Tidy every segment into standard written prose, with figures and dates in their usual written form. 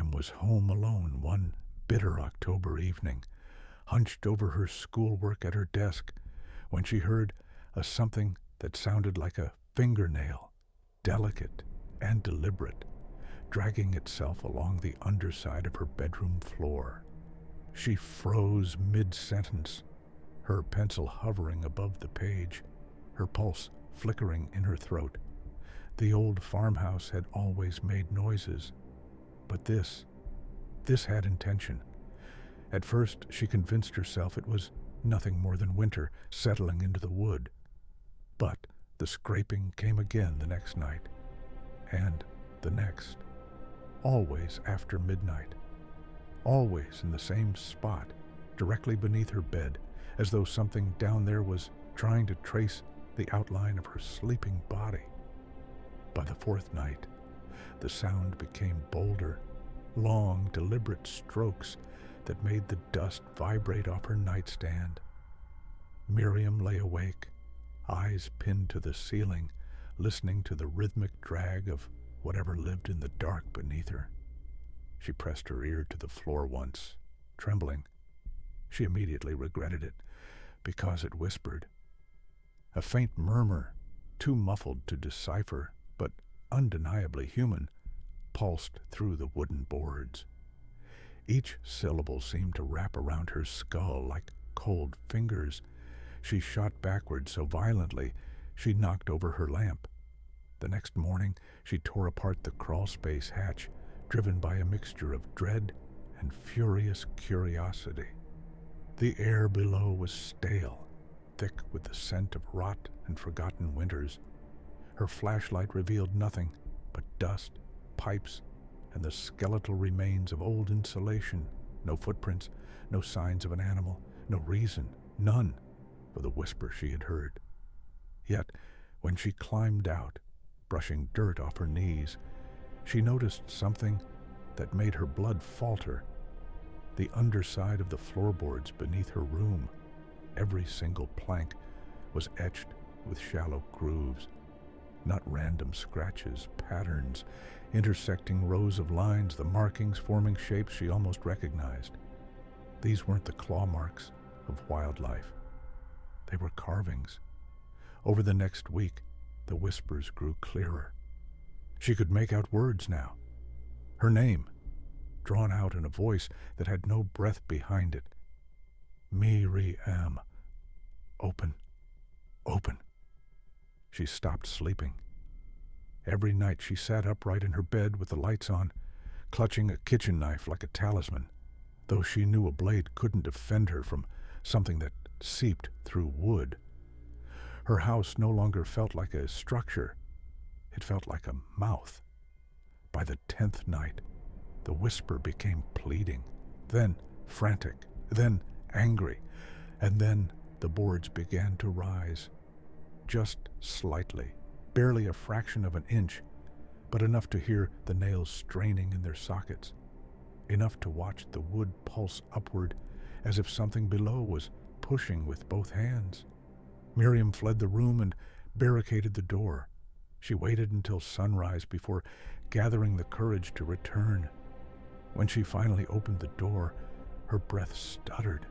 Miriam was home alone one bitter October evening, hunched over her schoolwork at her desk, when she heard a something that sounded like a fingernail, delicate and deliberate, dragging itself along the underside of her bedroom floor. She froze mid-sentence, her pencil hovering above the page, her pulse flickering in her throat. The old farmhouse had always made noises, but this had intention. At first, she convinced herself it was nothing more than winter settling into the wood. But the scraping came again the next night, and the next, always after midnight, always in the same spot, directly beneath her bed, as though something down there was trying to trace the outline of her sleeping body. By the fourth night, the sound became bolder, long, deliberate strokes that made the dust vibrate off her nightstand. Miriam lay awake, eyes pinned to the ceiling, listening to the rhythmic drag of whatever lived in the dark beneath her. She pressed her ear to the floor once, trembling. She immediately regretted it, because it whispered. A faint murmur, too muffled to decipher, but undeniably human, pulsed through the wooden boards. Each syllable seemed to wrap around her skull like cold fingers. She shot backward so violently she knocked over her lamp. The next morning she tore apart the crawlspace hatch, driven by a mixture of dread and furious curiosity. The air below was stale, thick with the scent of rot and forgotten winters. Her flashlight revealed nothing but dust, pipes, and the skeletal remains of old insulation. No footprints, no signs of an animal, no reason, none, for the whisper she had heard. Yet, when she climbed out, brushing dirt off her knees, she noticed something that made her blood falter. The underside of the floorboards beneath her room, every single plank, was etched with shallow grooves. Not random scratches, patterns, intersecting rows of lines, the markings forming shapes she almost recognized. These weren't the claw marks of wildlife. They were carvings. Over the next week, the whispers grew clearer. She could make out words now. Her name, drawn out in a voice that had no breath behind it. Miriam. Open. Open. She stopped sleeping. Every night she sat upright in her bed with the lights on, clutching a kitchen knife like a talisman, though she knew a blade couldn't defend her from something that seeped through wood. Her house no longer felt like a structure. It felt like a mouth. By the 10th night, the whisper became pleading, then frantic, then angry, and then the boards began to rise. Just slightly, barely a fraction of an inch, but enough to hear the nails straining in their sockets, enough to watch the wood pulse upward as if something below was pushing with both hands. Miriam fled the room and barricaded the door. She waited until sunrise before gathering the courage to return. When she finally opened the door, her breath stuttered.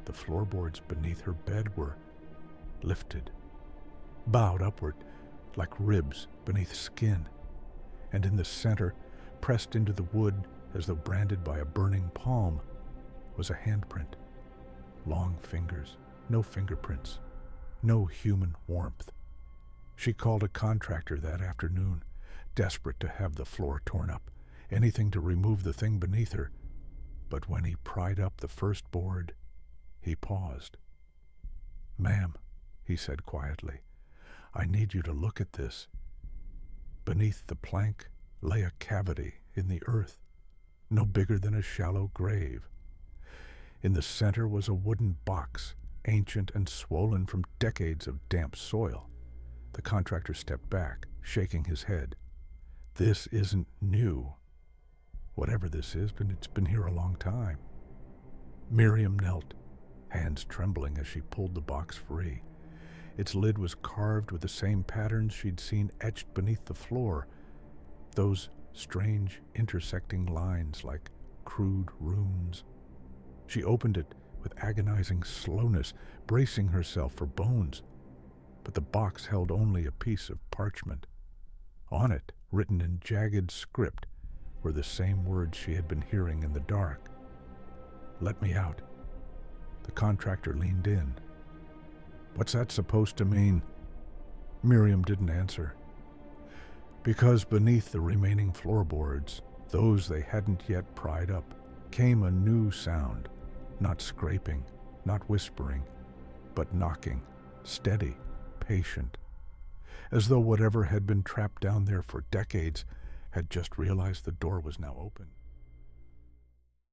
The floorboards beneath her bed were lifted, bowed upward like ribs beneath skin, and in the center, pressed into the wood as though branded by a burning palm, was a handprint. Long fingers, no fingerprints, no human warmth. She called a contractor that afternoon, desperate to have the floor torn up, anything to remove the thing beneath her. But when he pried up the first board, he paused. "Ma'am," he said quietly, "I need you to look at this." Beneath the plank lay a cavity in the earth, no bigger than a shallow grave. In the center was a wooden box, ancient and swollen from decades of damp soil. The contractor stepped back, shaking his head. "This isn't new. Whatever this is, it's been here a long time." Miriam knelt, hands trembling as she pulled the box free. Its lid was carved with the same patterns she'd seen etched beneath the floor. Those strange intersecting lines like crude runes. She opened it with agonizing slowness, bracing herself for bones. But the box held only a piece of parchment. On it, written in jagged script, were the same words she had been hearing in the dark. "Let me out." The contractor leaned in. "What's that supposed to mean?" Miriam didn't answer. Because beneath the remaining floorboards, those they hadn't yet pried up, came a new sound, not scraping, not whispering, but knocking, steady, patient, as though whatever had been trapped down there for decades had just realized the door was now open.